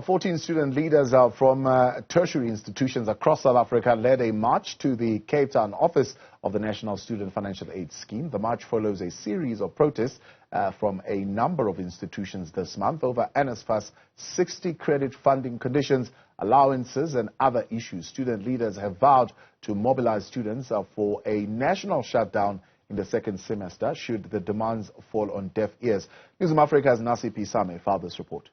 14 student leaders from tertiary institutions across South Africa led a march to the Cape Town office of the National Student Financial Aid Scheme. The march follows a series of protests from a number of institutions this month over NSFAS 60 credit funding conditions, allowances and other issues. Student leaders have vowed to mobilize students for a national shutdown in the second semester should the demands fall on deaf ears. Newzroom Afrika's Nasiphi Same filed this report.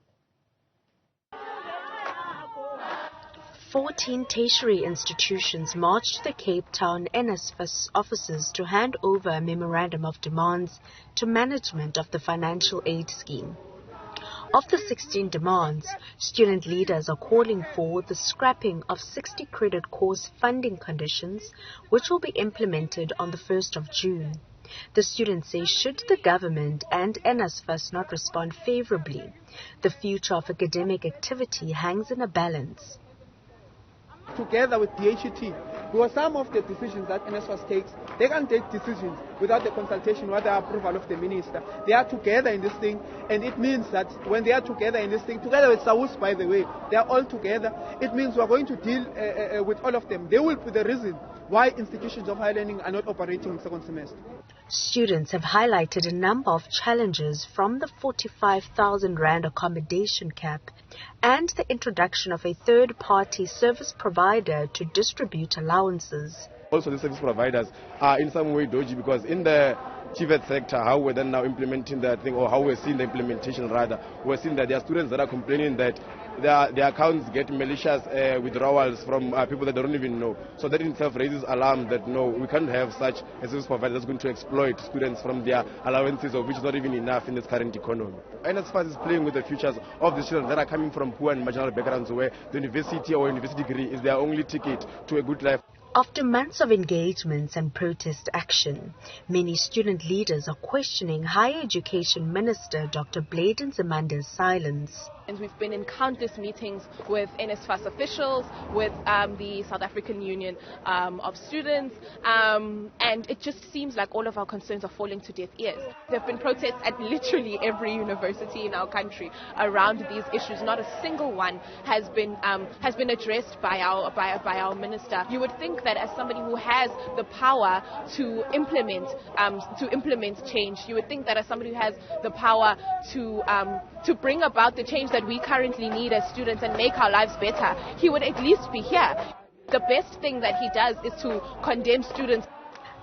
14 tertiary institutions marched to the Cape Town NSFAS offices to hand over a memorandum of demands to management of the financial aid scheme. Of the 16 demands, student leaders are calling for the scrapping of 60 credit course funding conditions, which will be implemented on the 1st of June. The students say should the government and NSFAS not respond favorably, the future of academic activity hangs in a balance. Together with DHET, because some of the decisions that NSFAS takes, they can't take decisions without the consultation or the approval of the minister. They are together in this thing, and it means that when they are together in this thing, together with SAWUS, by the way, they are all together. It means we are going to deal with all of them. They will be the reason why institutions of higher learning are not operating in second semester. Students have highlighted a number of challenges, from the 45,000 Rand accommodation cap and the introduction of a third-party service provider to distribute allowances. Also, the service providers are in some way dodgy, because in the TVET sector, how we're then now implementing that thing, or how we're seeing the implementation rather, we're seeing that there are students that are complaining that their accounts get malicious withdrawals from people that they don't even know. So that in itself raises alarm that no, we can't have such a service provider that's going to exploit students from their allowances, of which is not even enough in this current economy. NSFAS is playing with the futures of the students that are coming from poor and marginal backgrounds, where the university or university degree is their only ticket to a good life. After months of engagements and protest action, many student leaders are questioning Higher Education Minister Dr. Bladen Zimanda's silence. And we've been in countless meetings with NSFAS officials, with the South African Union of Students, and it just seems like all of our concerns are falling to deaf ears. There have been protests at literally every university in our country around these issues. Not a single one has been addressed by our minister. You would think that as somebody who has the power to implement change, you would think that as somebody who has the power to bring about the change that we currently need as students and make our lives better, he would at least be here. The best thing that he does is to condemn students.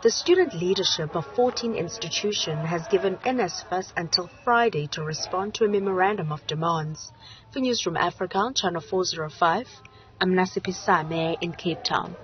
The student leadership of 14 institutions has given NSFAS until Friday to respond to a memorandum of demands. For Newzroom Afrika on Channel 405, I'm Nasiphi Same in Cape Town.